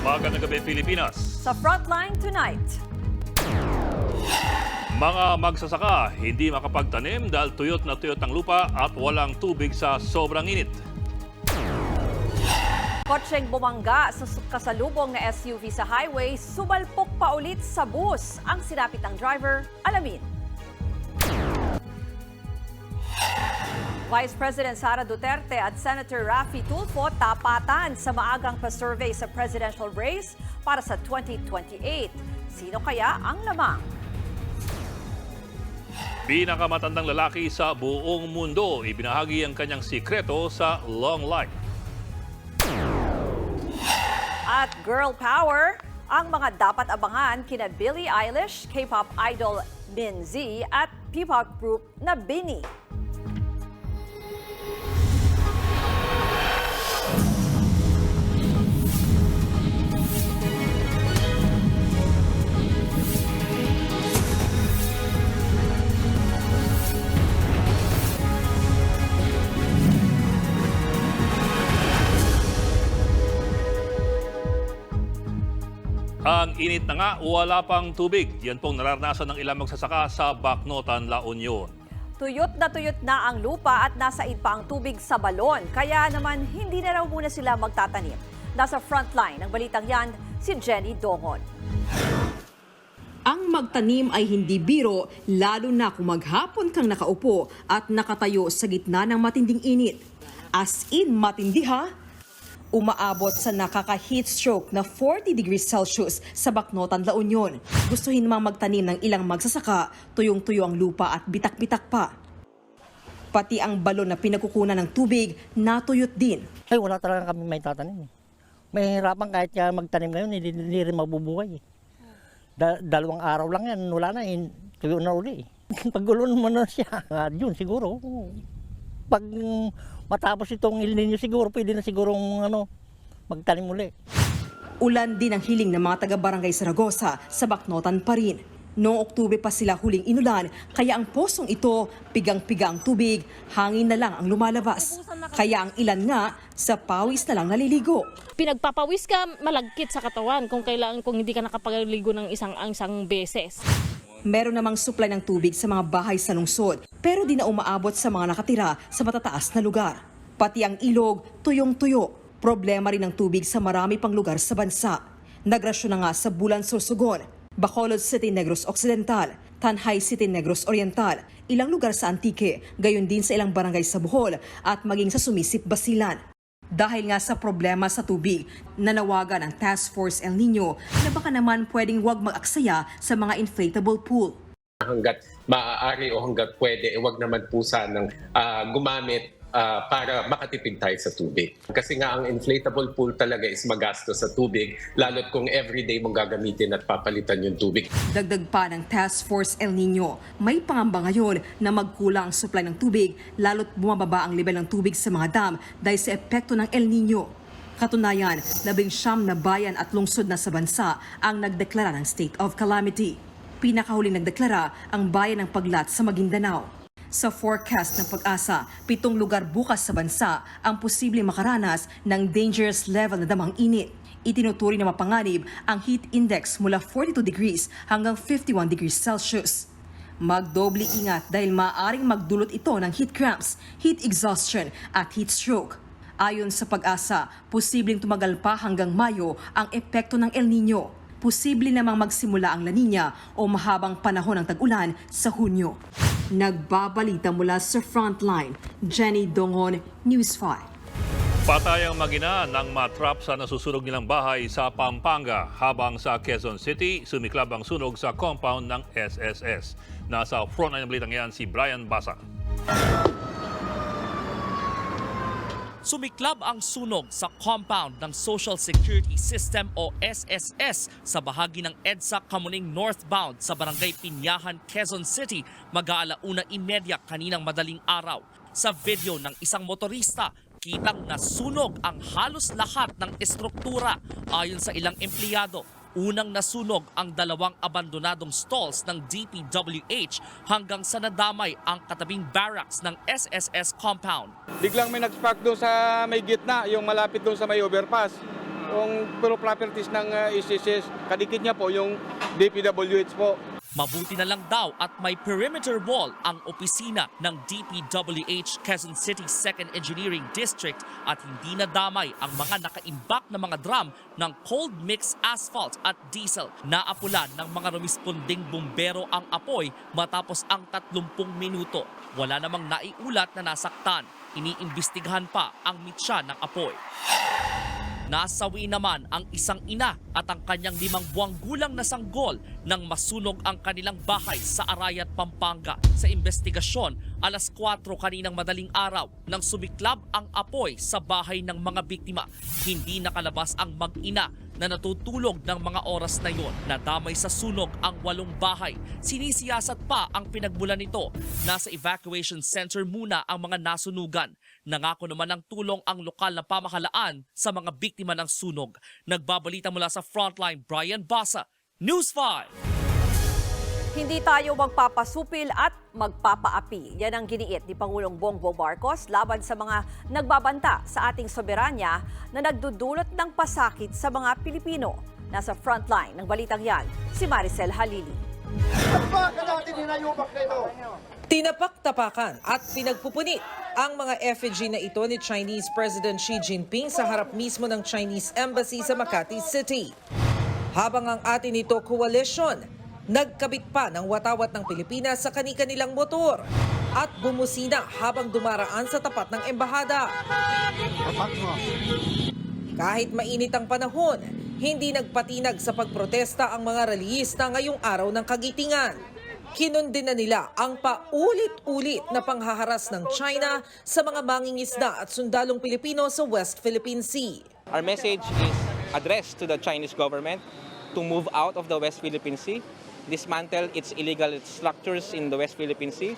Magandang gabi, Pilipinas. Sa Frontline tonight, Mga magsasaka hindi makapagtanim dahil tuyot na tuyot ang lupa at walang tubig sa sobrang init. kotseng bumangga sa kasalubong na SUV sa highway, sumalpok pa ulit sa bus. Ang sinapit ng driver, alamin. Vice President Sara Duterte at Senator Raffy Tulfo tapatan sa maagang pa-survey sa presidential race para sa 2028. Sino kaya ang lamang? Pinakamatandang lalaki sa buong mundo, ibinahagi ang kanyang sikreto sa long life. At girl power, ang mga dapat abangan kina Billie Eilish, K-pop idol Minzy at P-pop group na BINI. Ang init na nga, wala pang tubig. Yan pong nararanasan ng ilang magsasaka sa Bacnotan, La Union. Tuyot na ang lupa at nasa pa ang tubig sa balon. Kaya naman hindi na raw muna sila magtatanim. Nasa frontline ng balitang yan, si Jenny Dongon. Ang magtanim ay hindi biro, lalo na kung maghapon kang nakaupo at nakatayo sa gitna ng matinding init. As in matindi ha? Umaabot sa nakaka-heat stroke na 40 degrees Celsius sa Bacnotan, La Union. Gustuhin mang magtanim ng ilang magsasaka, tuyong-tuyo ang lupa at bitak-bitak pa. Pati ang balon na pinagkukunan ng tubig, natuyot din. Ay, wala talaga kami may tatanim. Mahihirapan kahit kaya magtanim ngayon, hindi rin mabubuhay. Dalawang araw lang yan, wala na, tuyo na uli. Pagulon mo na siya, yun siguro. Pag matapos itong El Nino siguro, pwede na sigurong magtanim uli. Ulan din ang hiling ng mga taga-barangay Saragosa sa Bacnotan pa rin. Noong Oktubre pa sila huling inulan, kaya ang posong ito, pigang-piga ang tubig, hangin na lang ang lumalabas. Kaya ang ilan nga, sa pawis na lang naliligo. Pinagpapawis ka, malagkit sa katawan kung hindi ka nakapagaligo ng isang beses. Meron namang supply ng tubig sa mga bahay sa lungsod, pero di na umaabot sa mga nakatira sa matataas na lugar. Pati ang ilog, tuyong-tuyo. Problema rin ang tubig sa marami pang lugar sa bansa. Nagrasyon na nga sa Bulan Sorsogon, Bacolod City, Negros Occidental, Tanhay City, Negros Oriental, ilang lugar sa Antique, gayon din sa ilang barangay sa Bohol at maging sa Sumisip, Basilan. Dahil nga sa problema sa tubig, nanawagan ang Task Force El Nino na baka naman pwedeng wag mag-aksaya sa mga inflatable pool. Hanggat maaari o hanggat pwede, wag naman po sanang gumamit para makatipid tayo sa tubig. Kasi nga ang inflatable pool talaga is magastos sa tubig, lalo't kung everyday mong gagamitin at papalitan yung tubig. Dagdag pa ng Task Force El Nino, may pangamba ngayon na magkulang ang supply ng tubig, lalo't bumababa ang level ng tubig sa mga dam dahil sa epekto ng El Nino. Katunayan, 19 na bayan at lungsod na sa bansa ang nagdeklara ng state of calamity. Pinakahuling nagdeklara ang bayan ng Paglat sa Maguindanao. Sa forecast ng Pag-asa, 7 lugar bukas sa bansa ang posibleng makaranas ng dangerous level na damang init. Itinuturi na mapanganib ang heat index mula 42 degrees hanggang 51 degrees Celsius. Magdoble ingat dahil maaaring magdulot ito ng heat cramps, heat exhaustion at heat stroke. Ayon sa Pag-asa, posibleng tumagal pa hanggang Mayo ang epekto ng El Nino. Posible namang magsimula ang La Nina o mahabang panahon ng tag-ulan sa Hunyo. Nagbabalita mula sa Frontline, Jenny Dongon, News 5. Patay ang mag-ina ng matrap sa nasusunog nilang bahay sa Pampanga, habang sa Quezon City, sumiklab ang sunog sa compound ng SSS. Nasa frontline ng balitang yan si Brian Basa. Sumiklab ang sunog sa compound ng Social Security System o SSS sa bahagi ng EDSA Kamuning northbound sa Barangay Pinyahan, Quezon City, mag-aalauna-30 kaninang madaling araw. Sa video ng isang motorista, kitang nasunog ang halos lahat ng estruktura. Ayon sa ilang empleyado, unang nasunog ang 2 abandonadong stalls ng DPWH hanggang sa nadamay ang katabing barracks ng SSS compound. Biglang may nag-spark doon sa may gitna, yung malapit doon sa may overpass. yung properties ng SSS. Kadikit niya po yung DPWH po. Mabuti na lang daw at may perimeter wall ang opisina ng DPWH Quezon City 2nd Engineering District at hindi nadamay ang mga nakaimbak na mga drum ng cold mix asphalt at diesel. Naapulan ng mga rumisponding bumbero ang apoy matapos ang 30 minuto. Wala namang naiulat na nasaktan. Iniimbestigahan pa ang mitsa ng apoy. Nasawi naman ang isang ina at ang kanyang 5 buwang gulang na sanggol nang masunog ang kanilang bahay sa Arayat, Pampanga. Sa investigasyon, alas 4 kaninang madaling araw nang sumiklab ang apoy sa bahay ng mga biktima. Hindi nakalabas ang mag-ina na natutulog ng mga oras na yon. Nadamay sa sunog ang 8 bahay. Sinisiyasat pa ang pinagmulan nito. Nasa evacuation center muna ang mga nasunugan. Nangako naman ng tulong ang lokal na pamahalaan sa mga biktima ng sunog. Nagbabalita mula sa Frontline, Brian Basa, News 5. Hindi tayo magpapasupil at magpapaapi. Yan ang giniit ni Pangulong Bongbong Marcos laban sa mga nagbabanta sa ating soberanya na nagdudulot ng pasakit sa mga Pilipino. Nasa frontline ng balitang yan, si Maricel Halili. Tinapak-tapakan at pinagpupunit ang mga effigy na ito ni Chinese President Xi Jinping sa harap mismo ng Chinese Embassy sa Makati City. Habang ang atin ito coalition, nagkabit pa ng watawat ng Pilipinas sa kani-kanilang motor at bumusina habang dumaraan sa tapat ng embahada. Kahit mainit ang panahon, hindi nagpatinag sa pagprotesta ang mga rallyista ngayong araw ng kagitingan. Kinundin na nila ang paulit-ulit na panghaharas ng China sa mga mangingisda at sundalong Pilipino sa West Philippine Sea. Our message is addressed to the Chinese government to move out of the West Philippine Sea, dismantle its illegal structures in the West Philippine Sea,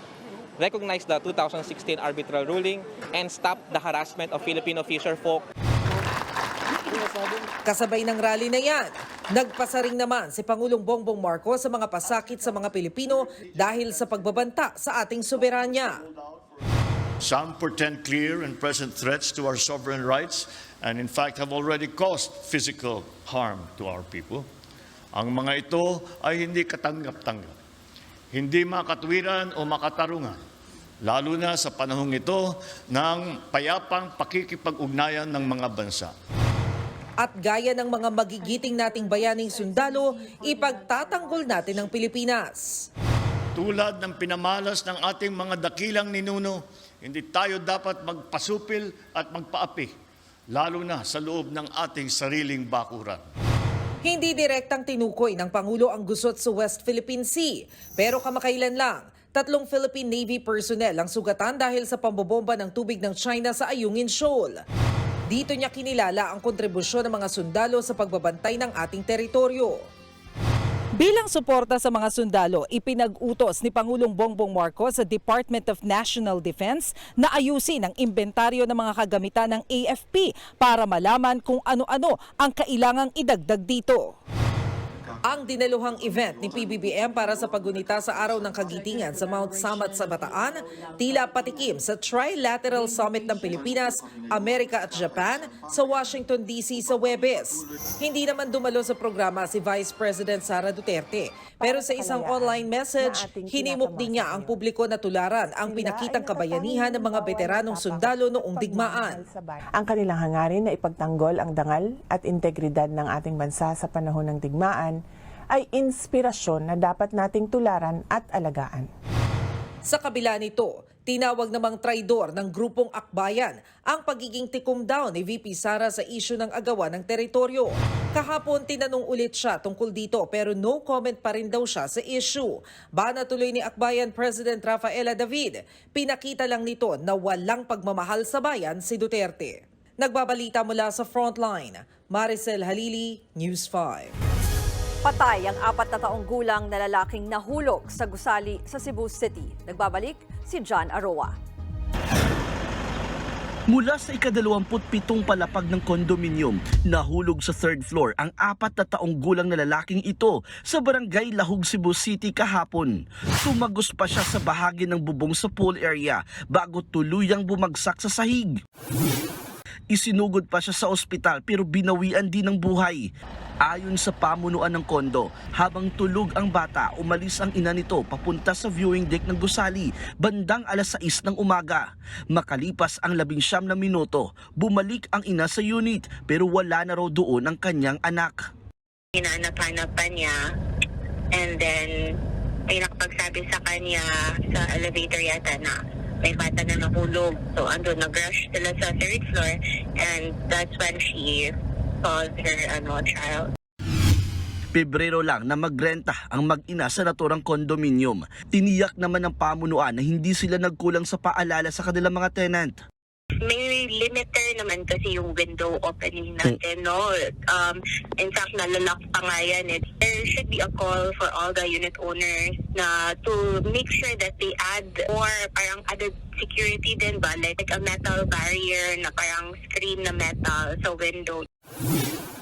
recognize the 2016 arbitral ruling, and stop the harassment of Filipino fisherfolk. Kasabay ng rally na yan, nagpasaring naman si Pangulong Bongbong Marcos sa mga pasakit sa mga Pilipino dahil sa pagbabanta sa ating soberanya. Some portend clear and present threats to our sovereign rights and in fact have already caused physical harm to our people. Ang mga ito ay hindi katanggap-tanggap, hindi makatwiran o makatarungan, lalo na sa panahong ito ng payapang pakikipag-ugnayan ng mga bansa. At gaya ng mga magigiting nating bayaning sundalo, ipagtatanggol natin ang Pilipinas. Tulad ng pinamalas ng ating mga dakilang ninuno, hindi tayo dapat magpasupil at magpaapi, lalo na sa loob ng ating sariling bakuran. Hindi direktang tinukoy ng Pangulo ang gusot sa West Philippine Sea, pero kamakailan lang, 3 Philippine Navy personnel ang sugatan dahil sa pambobomba ng tubig ng China sa Ayungin Shoal. Dito niya kinilala ang kontribusyon ng mga sundalo sa pagbabantay ng ating teritoryo. Bilang suporta sa mga sundalo, ipinag-utos ni Pangulong Bongbong Marcos sa Department of National Defense na ayusin ang inventaryo ng mga kagamitan ng AFP para malaman kung ano-ano ang kailangang idagdag dito. Ang dinaluhang event ni PBBM para sa paggunita sa Araw ng Kagitingan sa Mount Samat sa Bataan, tila patikim sa Trilateral Summit ng Pilipinas, Amerika at Japan sa Washington DC sa Huwebes. Hindi naman dumalo sa programa si Vice President Sara Duterte, pero sa isang online message, hinimok din niya ang publiko na tularan ang pinakitang kabayanihan ng mga veteranong sundalo noong digmaan. Ang kanilang hangarin na ipagtanggol ang dangal at integridad ng ating bansa sa panahon ng digmaan ay inspirasyon na dapat nating tularan at alagaan. Sa kabila nito, tinawag namang traidor ng grupong Akbayan ang pagiging tikom down ni VP Sara sa isyu ng agawan ng teritoryo. Kahapon tinanong ulit siya tungkol dito pero no comment pa rin daw siya sa issue. Bana tuloy ni Akbayan President Rafaela David, pinakita lang nito na walang pagmamahal sa bayan si Duterte. Nagbabalita mula sa Frontline, Maricel Halili, News 5. Patay ang 4 na taong gulang na lalaking nahulog sa gusali sa Cebu City. Nagbabalik si John Aroa. Mula sa ika-27 palapag ng kondominium, nahulog sa 3rd floor ang 4 na taong gulang na lalaking ito sa barangay Lahug, Cebu City kahapon. Tumagos pa siya sa bahagi ng bubong sa pool area bago tuluyang bumagsak sa sahig. Isinugod pa siya sa ospital pero binawian din ng buhay. Ayon sa pamunuan ng kondo, habang tulog ang bata, umalis ang ina nito papunta sa viewing deck ng gusali bandang alas 6 ng umaga. Makalipas ang 19 na minuto, bumalik ang ina sa unit pero wala na raw doon ang kanyang anak. Hinanap-hanapan niya and then may nakapagsabi sa kanya sa elevator yata na may bata na nahulog. So andun, nag-rush sila sa 3rd floor and that's when she saw her child. Pebrero lang na magrenta ang mag-ina sa naturang kondominium. Tiniyak naman ng pamunuan na hindi sila nagkulang sa paalala sa kanilang mga tenant. May limiter naman kasi yung window opening natin, no? In fact, nalalock pa nga yan. There should be a call for all the unit owners na to make sure that they add more parang added security din ba? Like a metal barrier na parang screen na metal sa window.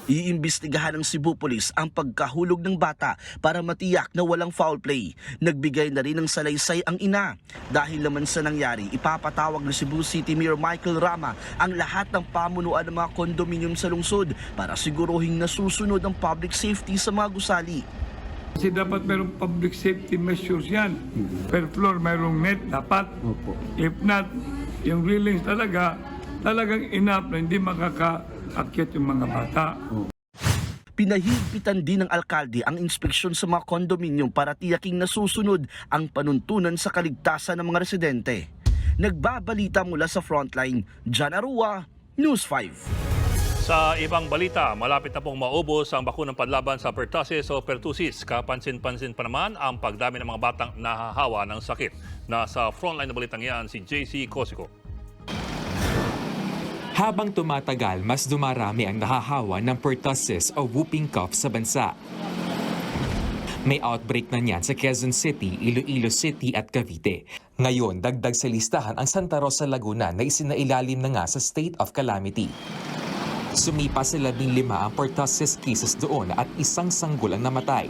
Iimbestigahan ng Cebu Police ang pagkahulog ng bata para matiyak na walang foul play. Nagbigay na rin ng salaysay ang ina. Dahil naman sa nangyari, ipapatawag ng Cebu City Mayor Michael Rama ang lahat ng pamunuan ng mga kondominium sa lungsod para siguruhing nasusunod ang public safety sa mga gusali. Kasi dapat mayroong public safety measures yan. Per floor mayroong net dapat. If not, yung railings talagang enough na hindi makakaakyat yung mga bata. Pinahigpitan din ng alkalde ang inspeksyon sa mga kondominium para tiyaking nasusunod ang panuntunan sa kaligtasan ng mga residente. Nagbabalita mula sa Frontline, John Arua, News 5. Sa ibang balita, malapit na pong maubos ang bakunang panlaban sa pertussis o pertussis. Kapansin-pansin pa naman ang pagdami ng mga batang nahahawa ng sakit. Nasa Frontline na balitang yan si JC Cosico. Habang tumatagal, mas dumarami ang nahahawa ng pertussis o whooping cough sa bansa. May outbreak na niyan sa Quezon City, Iloilo City at Cavite. Ngayon, dagdag sa listahan ang Santa Rosa, Laguna na isinailalim na nga sa state of calamity. Sumipa sa 15 ang pertussis cases doon at isang sanggol ang namatay.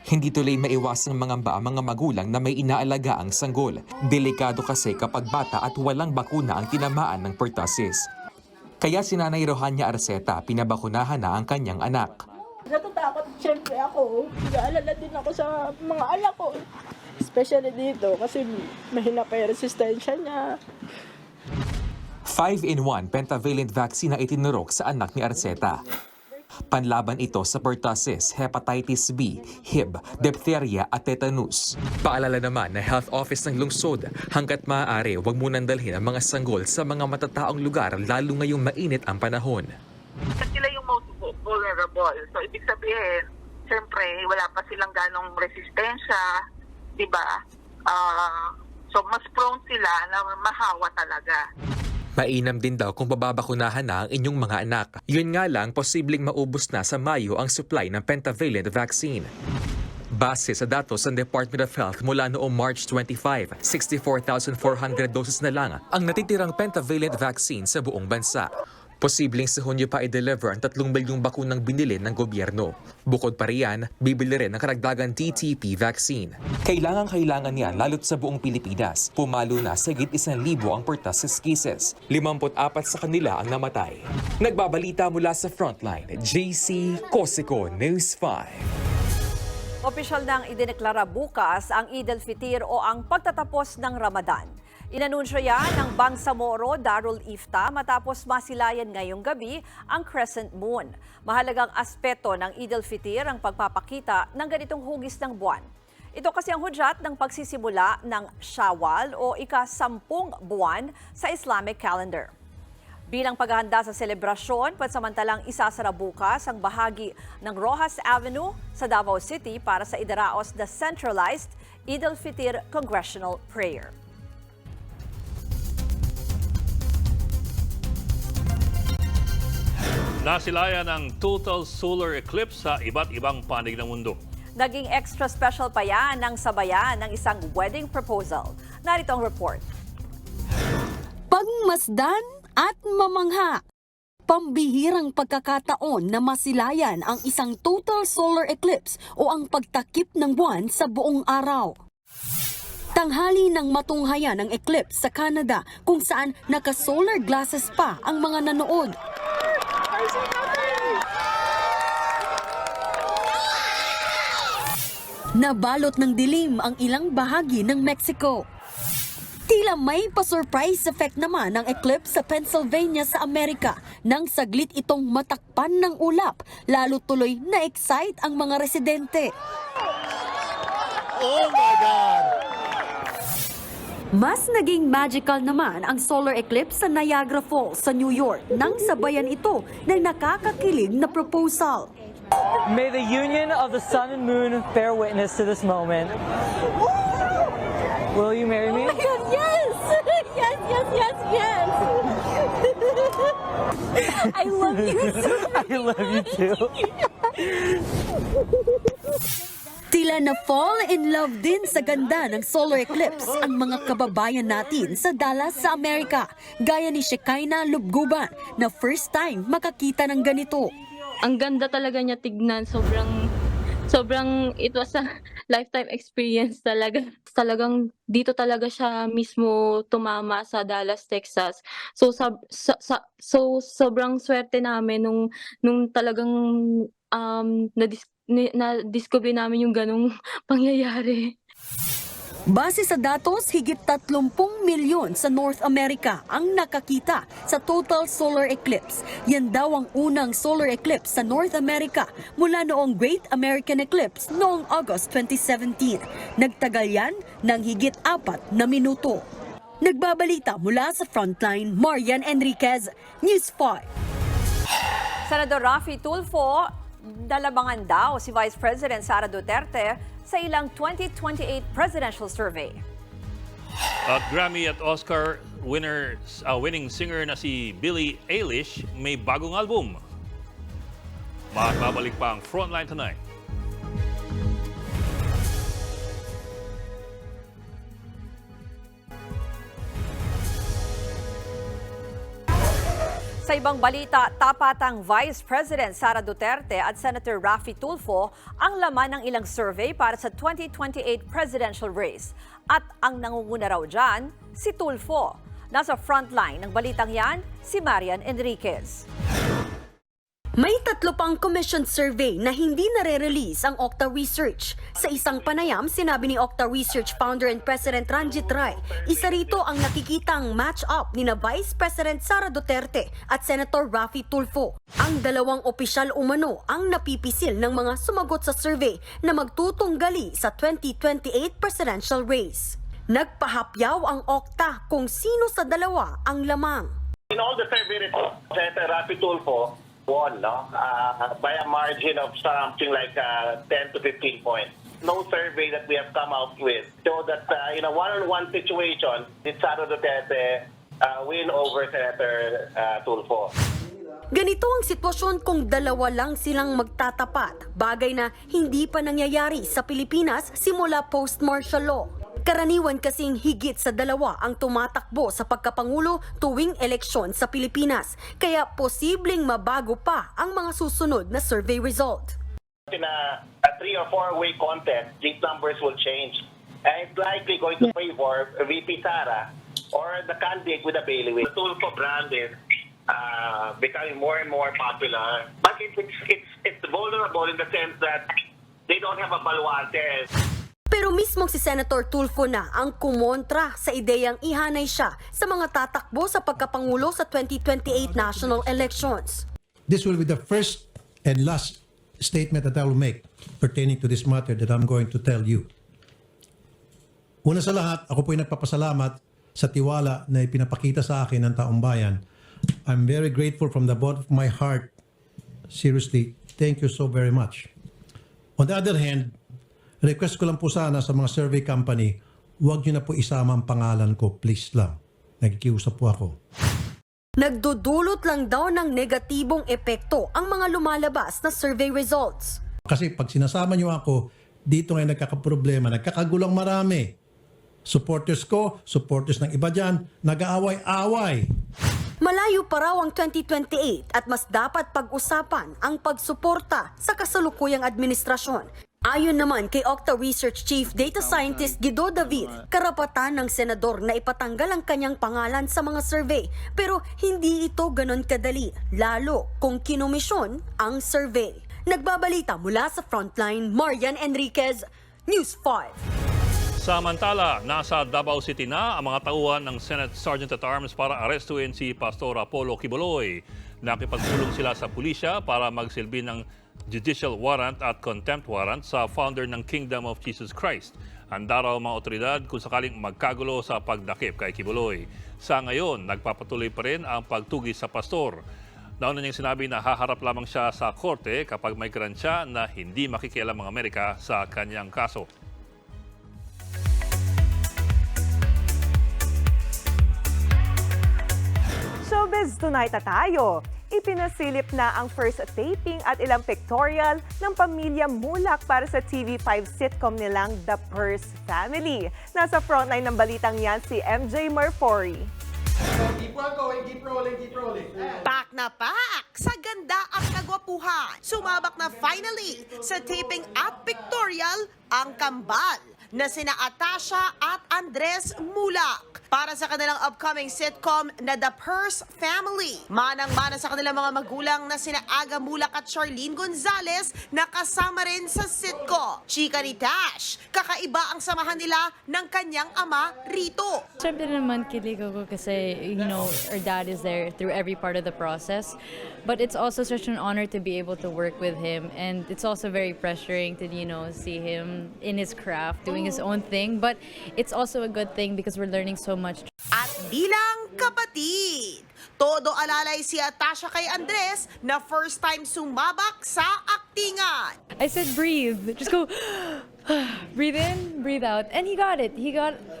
Hindi tuloy maiwasang mangamba ang mga magulang na may inaalaga ang sanggol. Delikado kasi kapag bata at walang bakuna ang tinamaan ng pertussis. Kaya si Nanay Rohania Arceta, pinabakunahan na ang kanyang anak. Natatakot siyempre ako. Nag-aalala din ako sa mga anak ko. Especially dito kasi mahina pa yung resistensya niya. 5-in-1 pentavalent vaccine ang itinurok sa anak ni Arceta. Panlaban ito sa pertussis, hepatitis B, Hib, diphtheria at tetanus. Paalala naman na Health Office ng lungsod, hanggat maaari huwag munang dalhin ang mga sanggol sa mga matataong lugar lalo ngayong mainit ang panahon. Sila yung most vulnerable. So ibig sabihin, siyempre wala pa silang ganong resistensya, di ba? So mas prone sila na mahawa talaga. Mainam din daw kung bababakunahan na ang inyong mga anak. Yun nga lang, posibleng maubos na sa Mayo ang supply ng pentavalent vaccine. Base sa datos ng Department of Health mula noong March 25, 64,400 doses na lang ang natitirang pentavalent vaccine sa buong bansa. Posibleng sa Hunyo pa i-deliver ang 3 milyong bakunang binili ng gobyerno. Bukod pa riyan, bibili rin ng karagdagang TTP vaccine. Kailangan yan lalo't sa buong Pilipinas. Pumalo na sa higit 1,000 ang pertussis cases. 54 sa kanila ang namatay. Nagbabalita mula sa Frontline, JC Cosico, News 5. Opisyal nang idineklara bukas ang Eid al-Fitr o ang pagtatapos ng Ramadan. Inanunsyo yan ng Bangsamoro Darul Ifta matapos masilayan ngayong gabi ang crescent moon. Mahalagang aspeto ng Eid al-Fitr ang pagpapakita ng ganitong hugis ng buwan. Ito kasi ang hudyat ng pagsisimula ng Shawwal o ika-10 buwan sa Islamic calendar. Bilang paghahanda sa selebrasyon, pansamantalang isasara bukas ang bahagi ng Rojas Avenue sa Davao City para sa idaraos na centralized Eid al-Fitr Congressional Prayer. Nasilayan ang total solar eclipse sa iba't ibang panig ng mundo. Naging extra special pa yan ng sabayan ng isang wedding proposal. Narito ang report. Pagmasdan at mamangha. Pambihirang pagkakataon na masilayan ang isang total solar eclipse o ang pagtakip ng buwan sa buong araw. Tanghali ng matunghayan ng eclipse sa Canada kung saan naka-solar glasses pa ang mga nanood. Nabalot ng dilim ang ilang bahagi ng Mexico. Tila may pa-surprise effect naman ang eclipse sa Pennsylvania sa Amerika nang saglit itong matakpan ng ulap, lalo tuloy na-excite ang mga residente. Oh my God! Mas naging magical naman ang solar eclipse sa Niagara Falls sa New York nang sabayan ito ng nakakakilig na proposal. May the union of the sun and moon bear witness to this moment. Will you marry me? Oh my God, yes! Yes, yes, yes, yes! I love you so much. I love you too. Tila na fall in love din sa ganda ng solar eclipse ang mga kababayan natin sa Dallas sa Amerika, gaya ni Shekinah Lubguban na first time makakita ng ganito. Ang ganda talaga niya tignan, sobrang it was a lifetime experience talaga. Talagang dito talaga siya mismo tumama sa Dallas, Texas. So sobrang swerte namin nung talagang na-discover namin yung ganong pangyayari. Base sa datos, higit 30 milyon sa North America ang nakakita sa total solar eclipse. Yan daw ang unang solar eclipse sa North America mula noong Great American Eclipse noong August 2017. Nagtagal yan ng higit 4 na minuto. Nagbabalita mula sa Frontline, Marian Enriquez, News 5. Senador Raffy Tulfo, dalabangan daw si Vice President Sara Duterte sa ilang 2028 presidential survey. At Grammy at Oscar winning singer na si Billie Eilish may bagong album. Babalik pa ang Frontline tonight. Sa ibang balita, tapatang Vice President Sara Duterte at Senator Raffy Tulfo ang laman ng ilang survey para sa 2028 presidential race. At ang nangunguna raw dyan, si Tulfo. Nasa frontline ng balitang yan, si Marian Enriquez. May 3 pang commissioned survey na hindi nare-release ang Okta Research. Sa isang panayam, sinabi ni Okta Research founder and President Ranjit Rai, isa rito ang nakikitang match-up ni na Vice President Sara Duterte at Senator Raffy Tulfo. Ang dalawang opisyal umano ang napipisil ng mga sumagot sa survey na magtutunggali sa 2028 presidential race. Nagpahapyaw ang Okta kung sino sa dalawa ang lamang. In all the survey results, Senator Raffy Tulfo won, no? By a margin of something like 10 to 15 points. No survey that we have come out with show that in a one-on-one situation, did Sara Duterte win over Senator Tulfo. Ganito ang sitwasyon kung dalawa lang silang magtatapat, bagay na hindi pa nangyayari sa Pilipinas simula post-martial law. Karaniwan kasing higit sa dalawa ang tumatakbo sa pagkapangulo tuwing eleksyon sa Pilipinas, kaya posibleng mabago pa ang mga susunod na survey result. In a 3 or 4-way contest, these numbers will change. And it's likely going to favor VP Sara or the candidate with a bailiwick. The Tulfo brand is becoming more and more popular. But it's vulnerable in the sense that they don't have a baluarte. Pero mismong si Senator Tulfo na ang kumontra sa ideyang ihanay siya sa mga tatakbo sa pagkapangulo sa 2028 national elections. This will be the first and last statement that I will make pertaining to this matter that I'm going to tell you. Una sa lahat, ako po'y nagpapasalamat sa tiwala na ipinapakita sa akin ng taong bayan. I'm very grateful from the bottom of my heart. Seriously, thank you so very much. On the other hand, request ko lang po sana sa mga survey company, huwag nyo na po isama ang pangalan ko, please lang. Nagkikiusap po ako. Nagdudulot lang daw ng negatibong epekto ang mga lumalabas na survey results. Kasi pag sinasama nyo ako, dito ngayon nagkakaproblema, nagkakagulang marami. Supporters ko, supporters ng iba dyan, nag-aaway-away. Malayo pa raw ang 2028 at mas dapat pag-usapan ang pagsuporta sa kasalukuyang administrasyon. Ayon naman kay Okta Research Chief Data Scientist Guido David, karapatan ng senador na ipatanggal ang kanyang pangalan sa mga survey. Pero hindi ito ganon kadali, lalo kung kinomisyon ang survey. Nagbabalita mula sa Frontline, Marian Enriquez, News 5. Samantala, nasa Davao City na ang mga tauhan ng Senate Sergeant-at-Arms para arestuhin si Pastor Apollo Quiboloy. Nakipagpulong sila sa pulisya para magsilbi ng judicial warrant at contempt warrant sa founder ng Kingdom of Jesus Christ. Handa raw mga otoridad kung sakaling magkagulo sa pagdakip kay Quiboloy. Sa ngayon, nagpapatuloy pa rin ang pagtugis sa pastor. Nauna niyang sinabi na haharap lamang siya sa korte kapag may grantya na hindi makikialam ang Amerika sa kanyang kaso. Showbiz Tonight na tayo. Ipinasilip na ang first taping at ilang pictorial ng pamilya Mulak para sa TV5 sitcom nilang The Purse Family. Nasa frontline ng balitang yan si MJ Marfori. Keep on going, keep rolling, keep rolling. Pack na pack sa ganda at kagwapuhan. Sumabak na finally sa taping at pictorial ang kambal na sina Atasha at Andres Mulak para sa kanilang upcoming sitcom na The Purse Family. Manang-mana sa kanilang mga magulang na sina Aga Mulak at Charlene Gonzalez na kasama rin sa sitcom. Chika ni Tash, kakaiba ang samahan nila ng kanyang ama rito. Siyempre naman kilig ako kasi, you know, our dad is there through every part of the process. But it's also such an honor to be able to work with him. And it's also very pressuring to, you know, see him in his craft, doing his own thing. But it's also a good thing because we're learning so much. At bilang kapatid, todo alalay si Atasha kay Andres na first time sumabak sa aktingan. I said breathe. Just go, breathe in, breathe out. And he got it.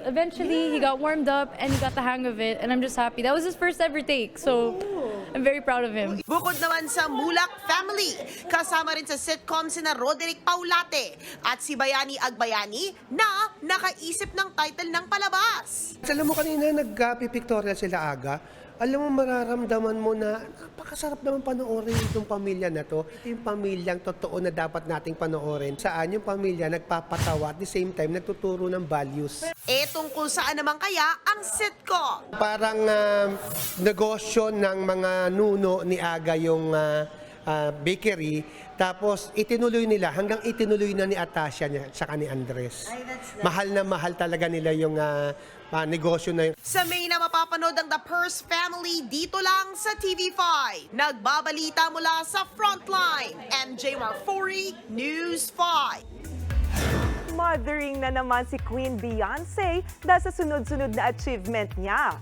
Eventually, he got warmed up and he got the hang of it. And I'm just happy. That was his first ever take. So I'm very proud of him. Bukod naman sa Mulak Family, kasama rin sa sitcom sina Roderick Paulate at si Bayani Agbayani na nakaisip ng title ng palabas. Alam mo kanina nagpipictorial sila Aga, alam mo mararamdaman mo na napakasarap naman panoorin itong pamilya na to. Ito yung pamilyang totoo na dapat nating panoorin. Saan yung pamilya nagpapatawa at the same time nagtuturo ng values. Tungkol saan naman kaya ang sitcom? Parang negosyo ng mga nuno ni Aga yung bakery. Tapos itinuloy nila hanggang itinuloy na ni Atasha saka ni Andres. Mahal na mahal talaga nila yung negosyo na yun. Sa May na mapapanood ang The Purse Family dito lang sa TV5. Nagbabalita mula sa Frontline, MJ Marfori, News 5. Mothering na naman si Queen Beyonce dahil sa sunod-sunod na achievement niya.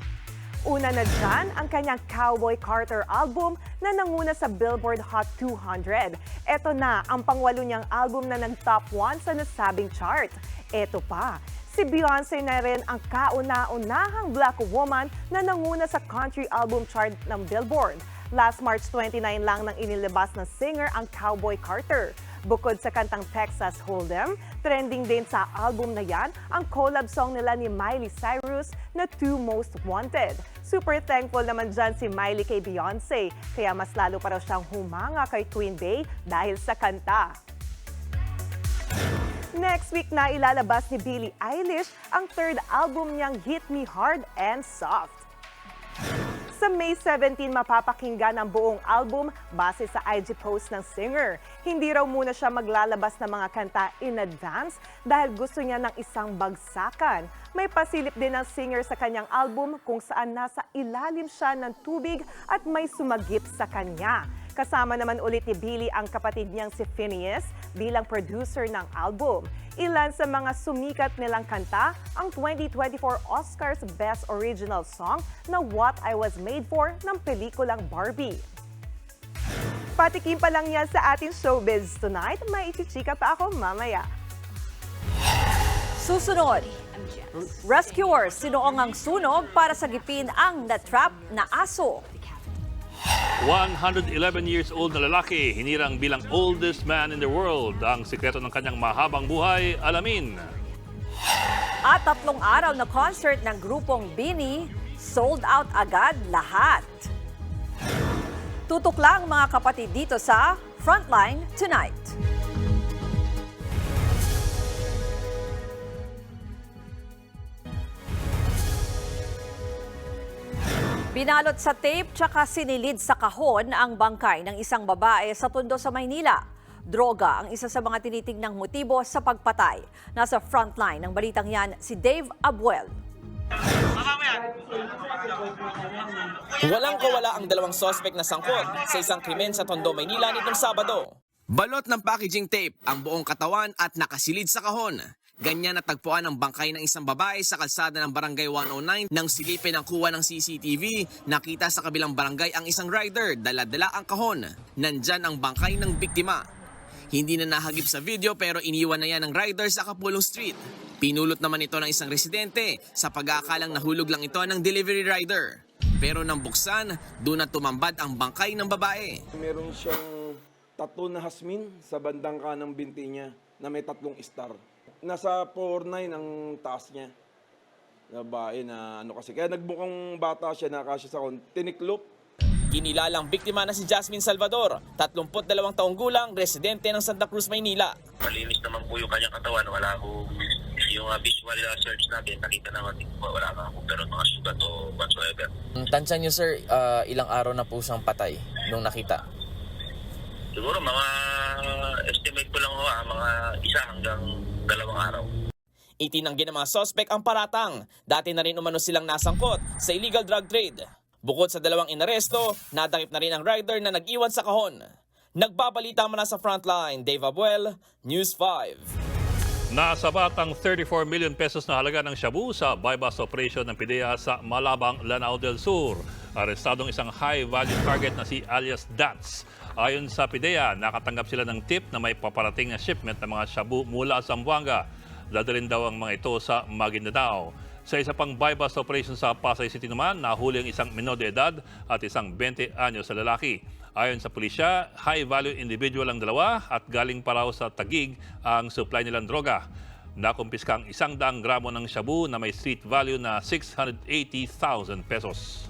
Una na dyan ang kanyang Cowboy Carter album na nanguna sa Billboard Hot 200. Ito na ang pangwalo niyang album na nag-top 1 sa nasabing chart. Ito pa, si Beyonce na rin ang kauna-unahang Black woman na nanguna sa country album chart ng Billboard. Last March 29 lang nang inilabas ng singer ang Cowboy Carter. Bukod sa kantang Texas Hold'em, trending din sa album na yan ang collab song nila ni Miley Cyrus na Two Most Wanted. Super thankful naman dyan si Miley kay Beyonce, kaya mas lalo pa raw siyang humanga kay Queen Bey dahil sa kanta. Next week na ilalabas ni Billie Eilish ang third album niyang Hit Me Hard and Soft. Sa May 17, mapapakinggan ang buong album base sa IG post ng singer. Hindi raw muna siya maglalabas ng mga kanta in advance dahil gusto niya ng isang bagsakan. May pasilip din ng singer sa kanyang album kung saan nasa ilalim siya ng tubig at may sumagip sa kanya. Kasama naman ulit ni Billie ang kapatid niyang si Phineas bilang producer ng album. Ilan sa mga sumikat nilang kanta ang 2024 Oscars Best Original Song na What I Was Made For ng pelikulang Barbie. Patikim pa lang yan sa ating Showbiz Tonight. May ichichika pa ako mamaya. Susunod, rescuers sinuong ang sunog para sagipin ang na-trap na aso. 111 years old na lalaki, hinirang bilang oldest man in the world. Ang sikreto ng kanyang mahabang buhay, alamin. At 3 araw na concert ng grupong BINI sold out agad lahat. Tutok lang mga kapatid dito sa Frontline Tonight. Binalot sa tape tsaka sinilid sa kahon ang bangkay ng isang babae sa Tondo sa Maynila. Droga ang isa sa mga tinitingnang motibo sa pagpatay. Nasa frontline ng balitang yan si Dave Abuel. Walang kawala ang dalawang suspect na sangkot sa isang krimen sa Tondo, Maynila nitong Sabado. Balot ng packaging tape ang buong katawan at nakasilid sa kahon. Ganyan natagpuan ang bangkay ng isang babae sa kalsada ng Barangay 109 nang silipin ang kuha ng CCTV. Nakita sa kabilang barangay ang isang rider, dala-dala ang kahon. Nandyan ang bangkay ng biktima. Hindi na nahagip sa video pero iniwan na yan ng rider sa Kapulong Street. Pinulot naman ito ng isang residente sa pag-aakalang nahulog lang ito ng delivery rider. Pero nang buksan, doon na tumambad ang bangkay ng babae. Meron siyang tattoo na hasmin sa bandang kanang binti niya na may 3 star. Nasa 4'9" ang taas niya. Babae na ano kasi. Kaya nagbukang bata siya, nakasya sa tiniklop. Kinilalang biktima na si Jasmine Salvador, 32 taong gulang, residente ng Santa Cruz, Maynila. Malinis naman po yung kanyang katawan. Wala po yung visual search natin. Nakita naman wala ka po pero mga sugat o whatsoever. Tansya niyo sir, ilang araw na po siyang patay nung nakita? Siguro mga estimate ko lang mga 1 hanggang 2 araw. Itinanggi ng mga suspect ang paratang. Dati na rin umano silang nasangkot sa illegal drug trade. Bukod sa 2 inaresto, nadakip na rin ang rider na nag-iwan sa kahon. Nagbabalita mula sa Frontline, Dave Abuel, News 5. Nasa batang 34 million pesos na halaga ng shabu sa buy-bust operation ng PIDEA sa Malabang, Lanao del Sur. Arestadong isang high-value target na si alias Dats. Ayon sa PIDEA, nakatanggap sila ng tip na may paparating na shipment ng mga shabu mula sa Zamboanga. Dadalhin daw ang mga ito sa Maguindanao. Sa isa pang buy-bust operation sa Pasay City naman, nahuli ang isang menor de edad at isang 20 anyos sa lalaki. Ayon sa pulisya, high-value individual ang dalawa at galing pa raw sa Taguig ang supply nilang droga. Nakumpiska ang 100 gramo ng shabu na may street value na 680,000 pesos.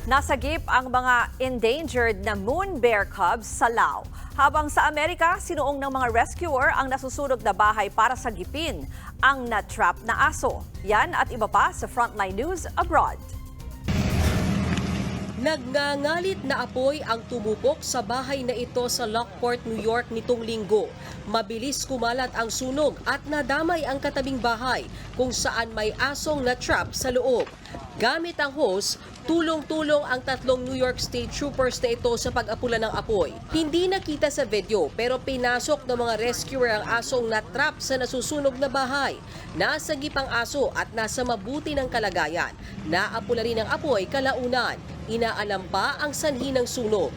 Nasagip ang mga endangered na moon bear cubs sa Lao. Habang sa Amerika, sinuong ng mga rescuer ang nasusunog na bahay para sagipin ang na-trap na aso. Yan at iba pa sa Frontline News Abroad. Nagngangalit na apoy ang tumupok sa bahay na ito sa Lockport, New York nitong linggo. Mabilis kumalat ang sunog at nadamay ang katabing bahay kung saan may asong na-trap sa loob. Gamit ang hose, tulong-tulong ang 3 New York State Troopers na ito sa pag-apula ng apoy. Hindi nakita sa video pero pinasok ng mga rescuer ang asong na-trap sa nasusunog na bahay. Nasagip ang aso at nasa mabuti ng kalagayan. Naapula rin ang apoy kalaunan. Inaalam pa ang sanhi ng sunog.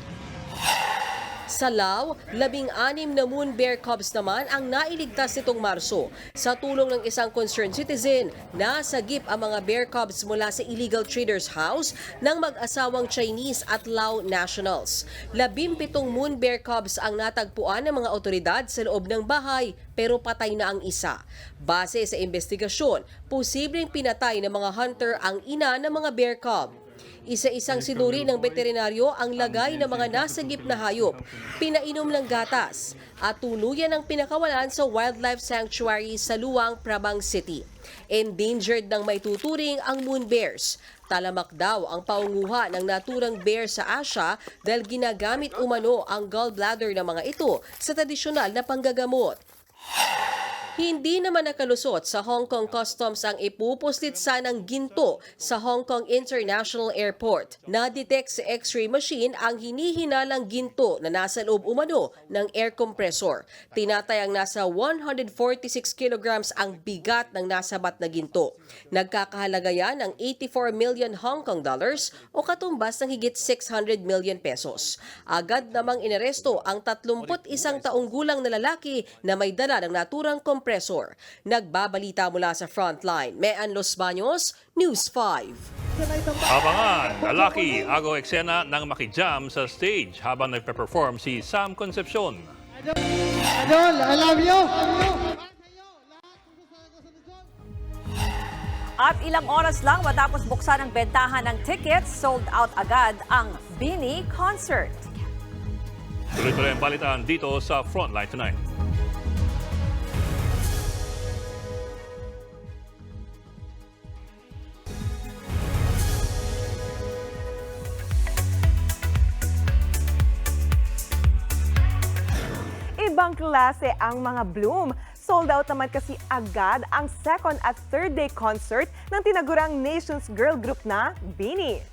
Sa Lao, 16 na moon bear cubs naman ang nailigtas nitong Marso. Sa tulong ng isang concerned citizen, nasagip ang mga bear cubs mula sa illegal traders house ng mag-asawang Chinese at Lao nationals. 17 moon bear cubs ang natagpuan ng mga otoridad sa loob ng bahay pero patay na ang isa. Base sa investigasyon, posibleng pinatay ng mga hunter ang ina ng mga bear cub. Isa-isang sinuri ng veterinaryo ang lagay ng mga nasagip na hayop, pinainom ng gatas at tuluyan ang pinakawalan sa wildlife sanctuary sa Luang, Prabang City. Endangered ng may tuturing ang moon bears. Talamak daw ang paunguha ng naturang bear sa Asia dahil ginagamit umano ang gallbladder ng mga ito sa tradisyonal na panggagamot. Hindi naman nakalusot sa Hong Kong Customs ang ipupuslit sanang ginto sa Hong Kong International Airport. Na-detect sa X-ray machine ang hinihinalang ginto na nasa loob umano ng air compressor. Tinatayang nasa 146 kilograms ang bigat ng nasabat na ginto. Nagkakahalaga yan ng 84 million Hong Kong dollars o katumbas ng higit 600 million pesos. Agad namang inaresto ang 31 taong gulang na lalaki na may dala ng naturang compressor. Nagbabalita mula sa Frontline, Mean Los Baños, News 5. Abangan, lalaki agaw eksena ng makijam sa stage habang nagpe-perform si Sam Concepcion. Idol, I love you! At ilang oras lang matapos buksan ang bentahan ng tickets, sold out agad ang BINI concert. Tuloy-tuloy ang balitaan dito sa Frontline Tonight. Ibang klase ang mga Bloom. Sold out naman kasi agad ang second at third day concert ng tinagurang Nation's girl group na BINI.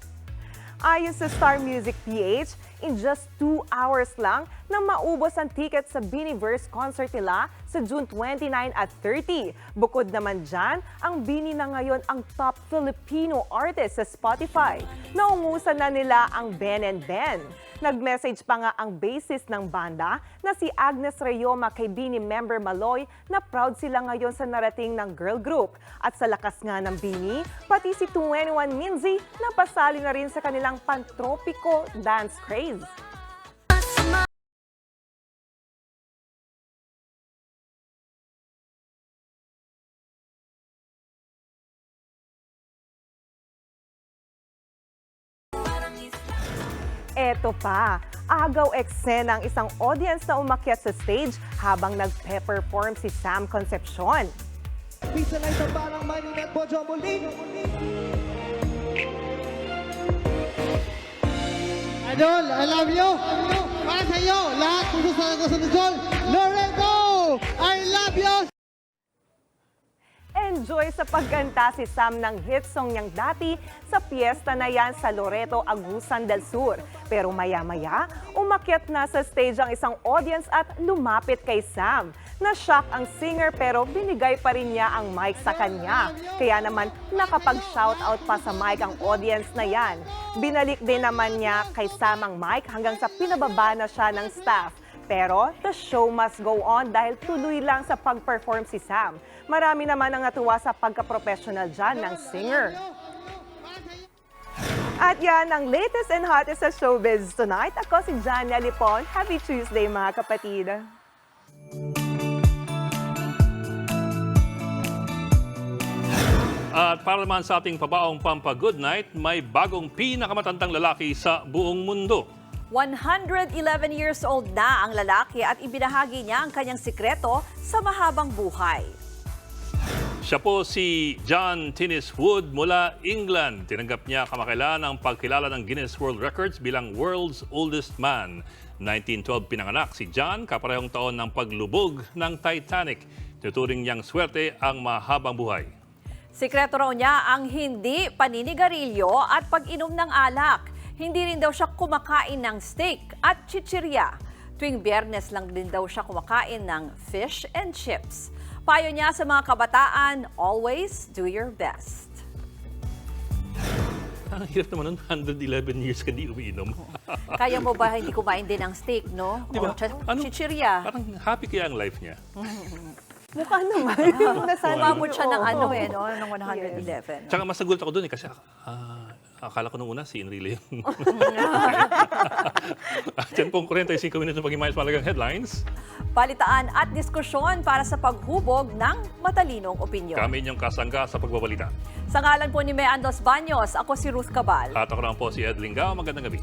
Ayon sa Star Music PH, in just 2 hours lang nang maubos ang ticket sa BINIverse concert nila sa June 29 at 30. Bukod naman dyan, ang BINI na ngayon ang top Filipino artist sa Spotify. Naungusan na nila ang Ben and Ben. Nag-message pa nga ang bassist ng banda na si Agnes Rayoma kay BINI member Maloy na proud sila ngayon sa narating ng girl group. At sa lakas nga ng BINI, pati si 21 Minzy napasali na rin sa kanilang pantropiko dance craze. Eto pa, agaw eksena ang isang audience na umakyat sa stage habang nagpe-perform si Sam Concepcion. Pisa na isang parang marinette po, Jomoli. Idol, I love you. Para sa iyo, lahat kung gusto na gusto ni Joel, Loreto, I love you. Enjoy sa pagkanta si Sam ng hit song niyang dati sa piyesta na yan sa Loreto, Agusan del Sur. Pero maya-maya, umakyat na sa stage ang isang audience at lumapit kay Sam. Na-shock ang singer pero binigay pa rin niya ang mic sa kanya. Kaya naman nakapag-shoutout pa sa mic ang audience na yan. Binalik din naman niya kay Sam ang mic hanggang sa pinababa na siya ng staff. Pero the show must go on dahil tuloy lang sa pag-perform si Sam. Marami naman ang natuwa sa pagka-professional dyan ng singer. At yan ang latest and hottest sa showbiz tonight. Ako si Jania Lipon. Happy Tuesday mga kapatid. At para naman sa ating pabaong pampa-good night, may bagong pinakamatandang lalaki sa buong mundo. 111 years old na ang lalaki at ibinahagi niya ang kanyang sikreto sa mahabang buhay. Siya po si John Tinnis Wood mula England. Tinanggap niya kamakailan ang pagkilala ng Guinness World Records bilang World's Oldest Man. 1912 pinanganak si John, kaparehong taon ng paglubog ng Titanic. Tuturing niyang swerte ang mahabang buhay. Sikreto raw niya ang hindi paninigarilyo at pag-inom ng alak. Hindi rin daw siya kumakain ng steak at chichirya. Tuwing Biyernes lang din daw siya kumakain ng fish and chips. Payo niya sa mga kabataan, always do your best. Ang hirap naman nun, 111 years ka di umiinom. Kaya mo ba hindi kumain din ng steak, no? Di ba? O chichirya. Parang happy kaya ang life niya. Mukha naman. Umabot siya ng ano eh, no? Ng 111. Tsaka mas nagulat ako doon eh, kasi akala ko nung una si Enrile yung... At yan pong 45 minutos pag-imayos malagang headlines. Balitaan at diskusyon para sa paghubog ng matalinong opinyon. Kami inyong kasangga sa pagbabalita. Sa ngalan po ni Mean Dos Baños, ako si Ruth Cabal. At ako naman po si Ed Lingao. Magandang gabi.